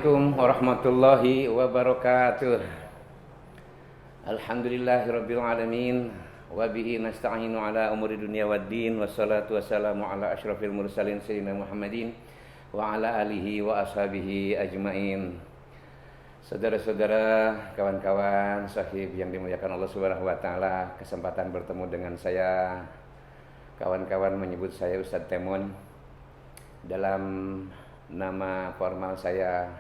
Assalamualaikum warahmatullahi wabarakatuh. Alhamdulillahirabbil alamin wa bihi nasta'inu ala umuri dunya waddin wassalatu wassalamu ala asyrafil mursalin sayyidina Muhammadin wa ala alihi wa ashabihi ajmain. Saudara-saudara, kawan-kawan, sahib yang dimuliakan Allah Subhanahu wa taala, kesempatan bertemu dengan saya. Kawan-kawan menyebut saya Ustadz Temon. Dalam nama formal saya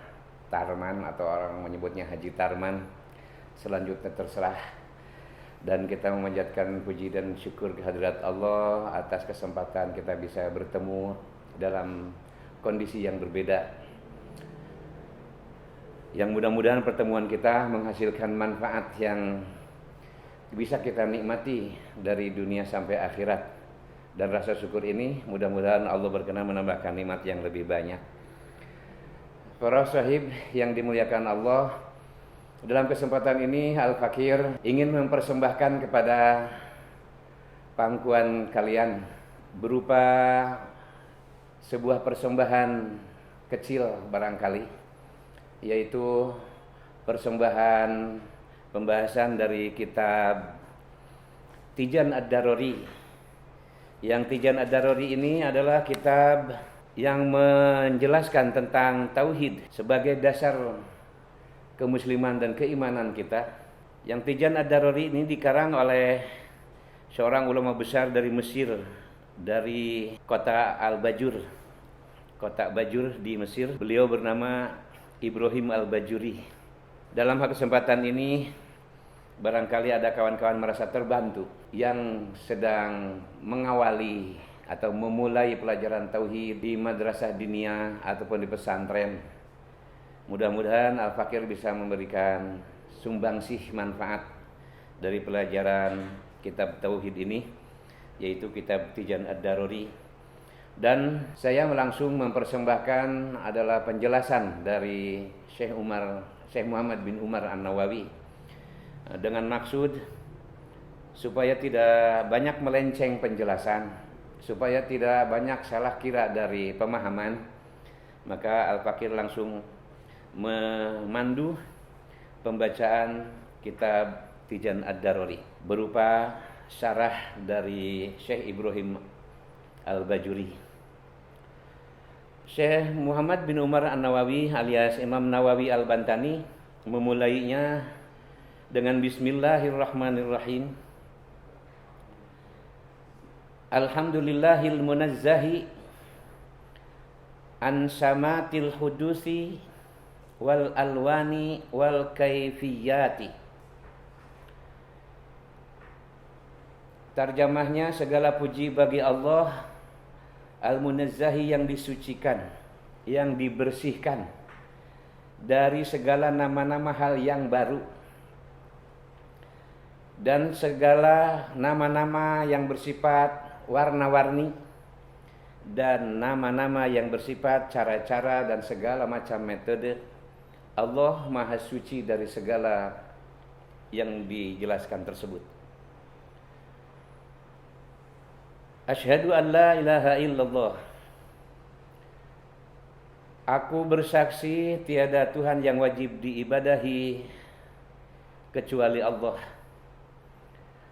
Tarman, atau orang menyebutnya Haji Tarman. Selanjutnya terserah. Dan kita memanjatkan puji dan syukur kehadirat Allah atas kesempatan kita bisa bertemu dalam kondisi yang berbeda. Yang mudah-mudahan pertemuan kita menghasilkan manfaat yang bisa kita nikmati dari dunia sampai akhirat. Dan rasa syukur ini mudah-mudahan Allah berkenan menambahkan nikmat yang lebih banyak. Para sahib yang dimuliakan Allah, dalam kesempatan ini Al-Fakir ingin mempersembahkan kepada pangkuan kalian berupa sebuah persembahan kecil barangkali, yaitu persembahan pembahasan dari kitab Tijan Ad-Daruri. Yang Tijan Ad-Daruri ini adalah kitab yang menjelaskan tentang tauhid sebagai dasar kemusliman dan keimanan kita. Yang Tijan Ad-Daruri ini dikarang oleh seorang ulama besar dari Mesir, dari kota Al-Bajur, kota Bajur di Mesir. Beliau bernama Ibrahim Al-Bajuri. Dalam kesempatan ini barangkali ada kawan-kawan merasa terbantu yang sedang mengawali atau memulai pelajaran tauhid di madrasah diniyah ataupun di pesantren. Mudah-mudahan Al-Fakir bisa memberikan sumbangsih manfaat dari pelajaran kitab tauhid ini, yaitu kitab Tijan Ad-Daruri. Dan saya langsung mempersembahkan adalah penjelasan dari Syekh Muhammad bin Umar An-Nawawi, dengan maksud supaya tidak banyak melenceng penjelasan, supaya tidak banyak salah kira dari pemahaman, maka Al-Fakir langsung memandu pembacaan kitab Tijan Ad-Daruri berupa syarah dari Syekh Ibrahim Al-Bajuri. Syekh Muhammad bin Umar An-Nawawi alias Imam Nawawi Al-Bantani memulainya dengan Bismillahirrahmanirrahim. Alhamdulillahil munazzahi an samatil hudusi wal alwani wal kaifiyati. Tarjamahnya, segala puji bagi Allah al-munazzahi, yang disucikan, yang dibersihkan dari segala nama-nama hal yang baru dan segala nama-nama yang bersifat warna-warni dan nama-nama yang bersifat cara-cara dan segala macam metode. Allah Maha Suci dari segala yang dijelaskan tersebut. Asyhadu an la ilaha illallah. Aku bersaksi tiada Tuhan yang wajib diibadahi kecuali Allah.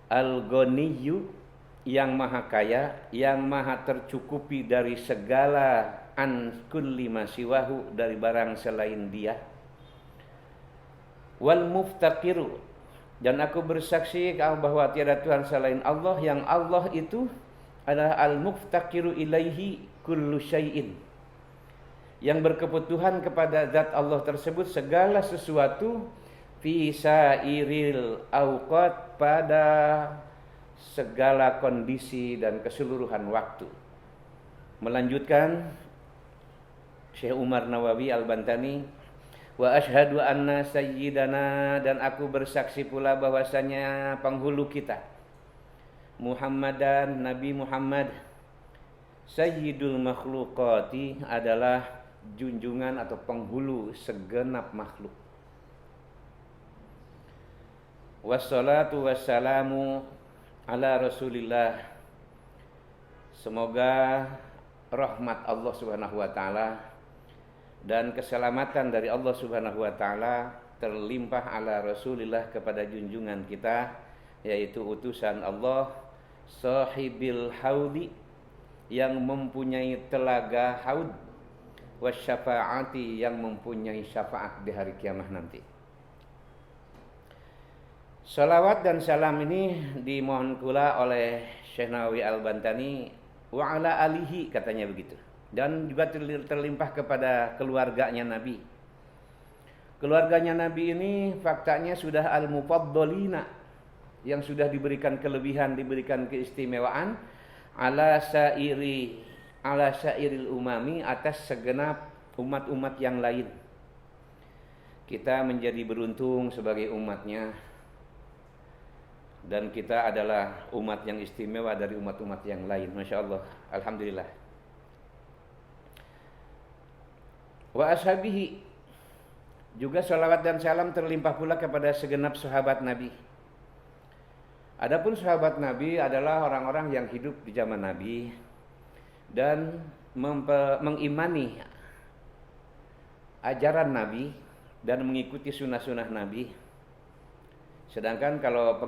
Al-Ghaniyyu, yang maha kaya, yang maha tercukupi dari segala, an kulli ma siwahu, dari barang selain Dia. Wal muftaqiru, dan aku bersaksi bahwa tiada Tuhan selain Allah, yang Allah itu adalah al-muftaqiru ilaihi kullu syai'in, yang berkebutuhan kepada zat Allah tersebut segala sesuatu, fi sairil awqat, pada segala kondisi dan keseluruhan waktu. Melanjutkan Syekh Umar Nawawi Al-Bantani, wa asyhadu anna sayyidana, dan aku bersaksi pula bahwasanya penghulu kita Muhammadan, Nabi Muhammad, sayyidul makhluqati, adalah junjungan atau penghulu segenap makhluk. Wassalatu wassalamu ala Rasulillah, semoga rahmat Allah Subhanahu wa taala dan keselamatan dari Allah Subhanahu wa taala terlimpah ala Rasulillah kepada junjungan kita, yaitu utusan Allah, sahibil haudi, yang mempunyai telaga haud, wasyafaati, yang mempunyai syafaat di hari kiamat nanti. Salawat dan salam ini dimohon pula oleh Syekh Nawawi Al-Bantani wa ala alihi, katanya begitu. Dan juga terlimpah kepada keluarganya Nabi. Keluarganya Nabi ini faktanya sudah al-mufaddalina, yang sudah diberikan kelebihan, diberikan keistimewaan ala sairil umami, atas segenap umat-umat yang lain. Kita menjadi beruntung sebagai umatnya, dan kita adalah umat yang istimewa dari umat-umat yang lain. Masya Allah, alhamdulillah. Wa ashabihi, juga salawat dan salam terlimpah pula kepada segenap sahabat Nabi. Adapun sahabat Nabi adalah orang-orang yang hidup di zaman Nabi dan mengimani ajaran Nabi dan mengikuti sunnah-sunnah Nabi. Sedangkan kalau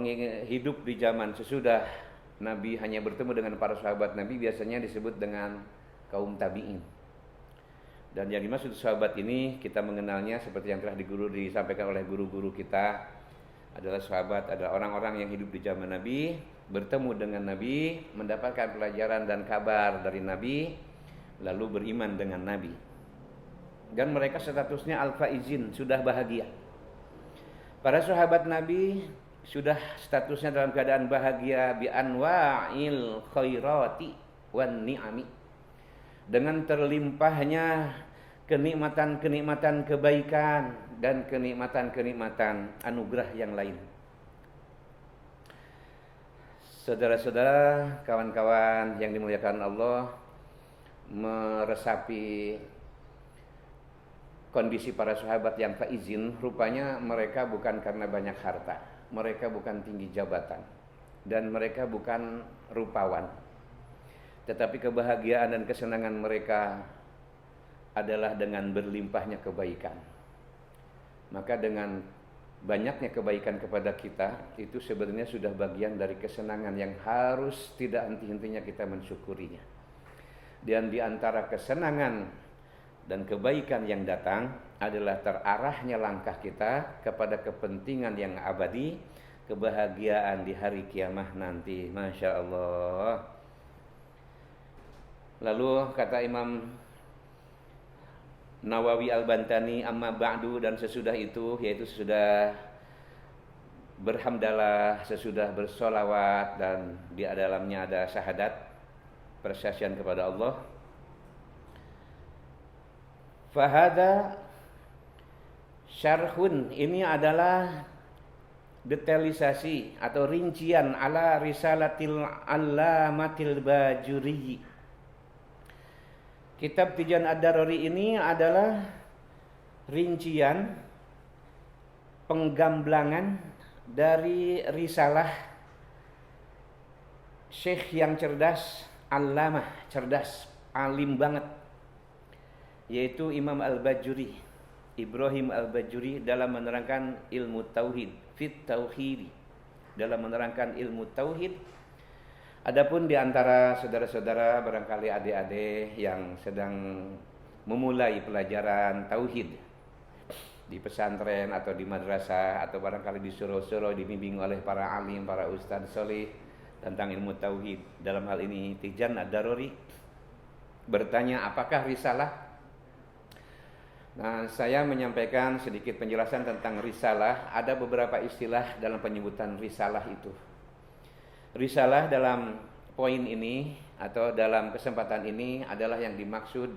hidup di zaman sesudah Nabi hanya bertemu dengan para sahabat Nabi, biasanya disebut dengan kaum tabi'in. Dan yang dimaksud sahabat ini kita mengenalnya seperti yang telah disampaikan oleh guru-guru kita, adalah sahabat adalah orang-orang yang hidup di zaman Nabi, bertemu dengan Nabi, mendapatkan pelajaran dan kabar dari Nabi, lalu beriman dengan Nabi. Dan mereka statusnya al-faizin, sudah bahagia. Para sahabat Nabi sudah statusnya dalam keadaan bahagia bi anwa'il khairati wan ni'ami, dengan terlimpahnya kenikmatan-kenikmatan kebaikan dan kenikmatan-kenikmatan anugerah yang lain. Saudara-saudara, kawan-kawan yang dimuliakan Allah, meresapi kondisi para sahabat yang faizin, rupanya mereka bukan karena banyak harta, mereka bukan tinggi jabatan, dan mereka bukan rupawan. Tetapi kebahagiaan dan kesenangan mereka adalah dengan berlimpahnya kebaikan. Maka dengan banyaknya kebaikan kepada kita, itu sebenarnya sudah bagian dari kesenangan yang harus tidak henti-hentinya kita mensyukurinya. Dan di antara kesenangan dan kebaikan yang datang adalah terarahnya langkah kita kepada kepentingan yang abadi, kebahagiaan di hari kiamat nanti. Masya Allah. Lalu kata Imam Nawawi Al-Bantani, amma ba'du, dan sesudah itu, yaitu sesudah berhamdalah, sesudah bersolawat, dan di dalamnya ada syahadat, persaksian kepada Allah. Fahada syarhun, ini adalah detailisasi atau rincian ala risalatil allamatil bajuri. Kitab Tijan Ad-Daruri ini adalah rincian penggamblangan dari risalah syekh yang cerdas, allamah, cerdas, alim banget, yaitu Imam Al-Bajuri, Ibrahim Al-Bajuri, dalam menerangkan ilmu tauhid, fit tauhid, dalam menerangkan ilmu tauhid. Adapun di antara saudara-saudara, barangkali adik-adik yang sedang memulai pelajaran tauhid di pesantren atau di madrasah, atau barangkali di surau-surau dibimbing oleh para alim, para ustadz soleh tentang ilmu tauhid, dalam hal ini Tijan Ad-Daruri, bertanya apakah risalah. Nah, saya menyampaikan sedikit penjelasan tentang risalah. Ada beberapa istilah dalam penyebutan risalah itu. Risalah dalam poin ini atau dalam kesempatan ini adalah yang dimaksud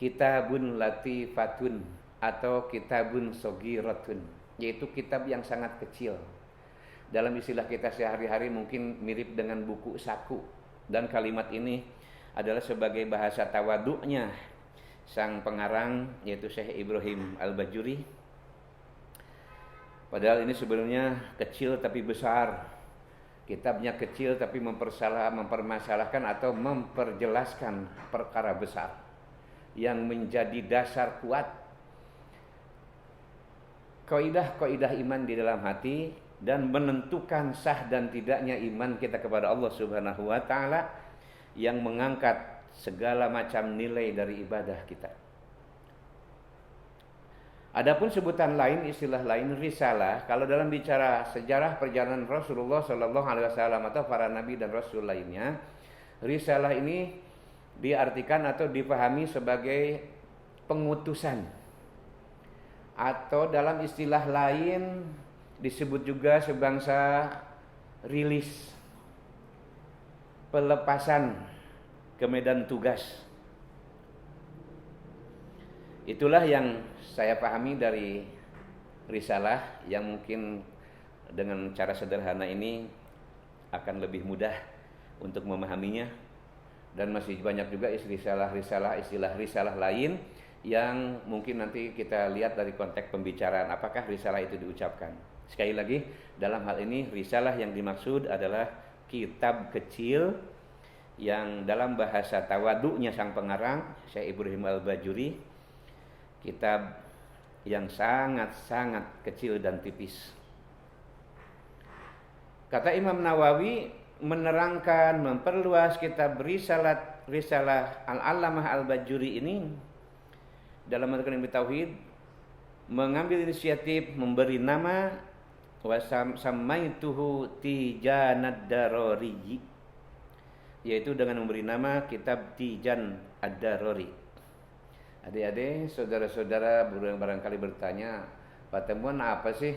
kitabun latifatun atau kitabun sogiratun, yaitu kitab yang sangat kecil. Dalam istilah kita sehari-hari mungkin mirip dengan buku saku, dan kalimat ini adalah sebagai bahasa tawaduknya sang pengarang, yaitu Syekh Ibrahim Al-Bajuri. Padahal ini sebenarnya kecil tapi besar. Kitabnya kecil tapi mempermasalahkan atau memperjelaskan perkara besar. yang menjadi dasar kuat kaidah-kaidah iman di dalam hati dan menentukan sah dan tidaknya iman kita kepada Allah Subhanahu wa taala yang mengangkat segala macam nilai dari ibadah kita. Adapun sebutan lain, istilah lain risalah, kalau dalam bicara sejarah perjalanan Rasulullah Shallallahu Alaihi Wasallam atau para nabi dan rasul lainnya, risalah ini diartikan atau dipahami sebagai pengutusan, atau dalam istilah lain disebut juga sebangsa rilis, pelepasan ke medan tugas. Itulah yang saya pahami dari risalah, yang mungkin dengan cara sederhana ini akan lebih mudah untuk memahaminya. Dan masih banyak juga istilah risalah lain yang mungkin nanti kita lihat dari konteks pembicaraan apakah risalah itu diucapkan. Sekali lagi, dalam hal ini risalah yang dimaksud adalah kitab kecil yang dalam bahasa tawaduknya sang pengarang Syekh Ibrahim Al-Bajuri, kitab yang sangat-sangat kecil dan tipis. Kata Imam Nawawi menerangkan, memperluas kitab risalah Al-Allamah Al-Bajuri ini dalam menerangkan ilmu tauhid, mengambil inisiatif memberi nama wasamaituhu Tijanad Darori, yaitu dengan memberi nama kitab Tijan Ad-Darori. Adik-adik, saudara-saudara barangkali bertanya, Pak Temuan apa sih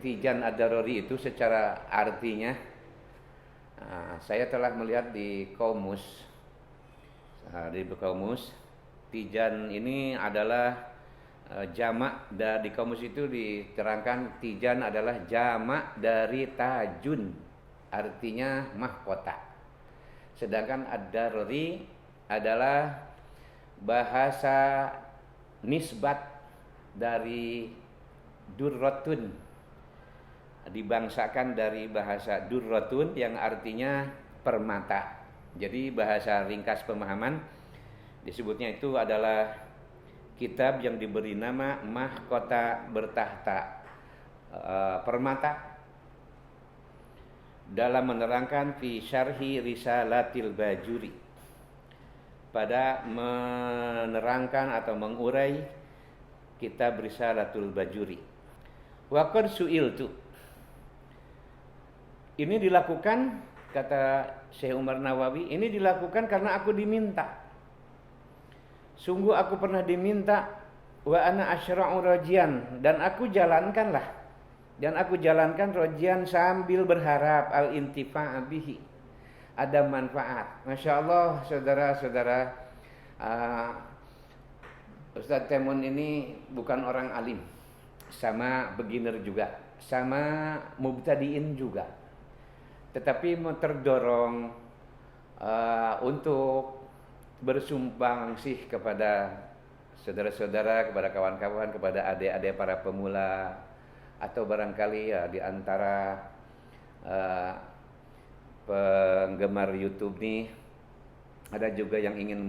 Tijan Ad-Darori itu secara artinya? Nah, saya telah melihat di Kaumus. Tijan ini adalah jamak, di Kaumus itu diterangkan Tijan adalah jamak dari Tajun, artinya mahkota. Sedangkan Ad-Darori adalah bahasa nisbat dari Durratun, dibangsakan dari bahasa Durratun yang artinya permata. Jadi bahasa ringkas pemahaman disebutnya itu adalah kitab yang diberi nama mahkota bertahta permata, dalam menerangkan fi syarhi risalatil Bajuri, pada menerangkan atau mengurai kitab Risalatul Bajuri. Wa qad su'iltu, ini dilakukan, kata Syekh Umar Nawawi, ini dilakukan karena aku diminta. Sungguh aku pernah diminta, wa ana asyra'u rajian, dan aku jalankan rajian sambil berharap al-intifa' bihi, ada manfaat. Masya Allah, saudara-saudara, Ustadz Temun ini bukan orang alim, sama beginner juga, sama mubtadiin juga, tetapi terdorong untuk bersumbang sih kepada saudara-saudara, kepada kawan-kawan, kepada adik-adik para pemula, atau barangkali ya di antara penggemar YouTube nih ada juga yang ingin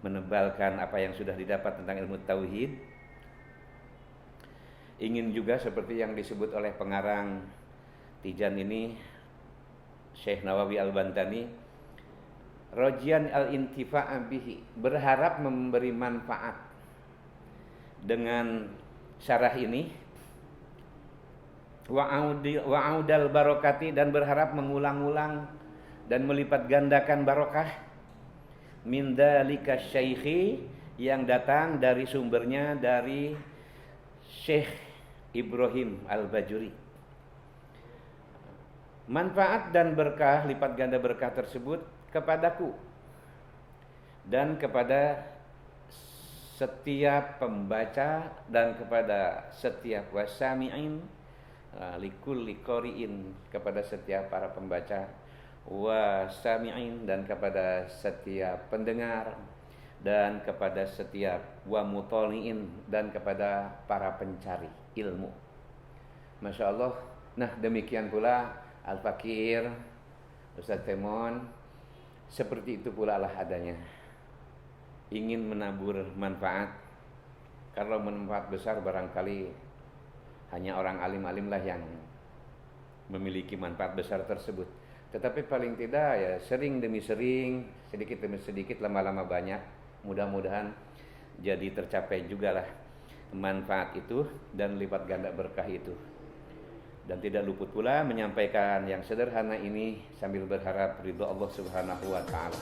menebalkan apa yang sudah didapat tentang ilmu tauhid. Ingin juga seperti yang disebut oleh pengarang Tijan ini, Syekh Nawawi Al-Bantani, rajian al-intifa' bihi, berharap memberi manfaat dengan syarah ini, wa'audal barokati, dan berharap mengulang-ulang dan melipat gandakan barokah, min dzalika syaikhi, yang datang dari sumbernya dari Syekh Ibrahim Al-Bajuri. Manfaat dan berkah, lipat ganda berkah tersebut kepadaku dan kepada setiap pembaca dan kepada setiap wasami'in, likulli qari'in, kepada setiap para pembaca, wasami'in, dan kepada setiap pendengar, dan kepada setiap wa mutali'in, dan kepada para pencari ilmu. Masya Allah. Nah, demikian pula Al-Fakir Ustadz Temon, seperti itu pula lah adanya. ingin menabur manfaat. Kalau manfaat besar barangkali hanya orang alim-alim lah yang memiliki manfaat besar tersebut. Tetapi paling tidak ya sering demi sering, sedikit demi sedikit, lama-lama banyak, mudah-mudahan jadi tercapai juga lah manfaat itu dan lipat ganda berkah itu. Dan tidak luput pula menyampaikan yang sederhana ini sambil berharap ridho Allah Subhanahu wa taala.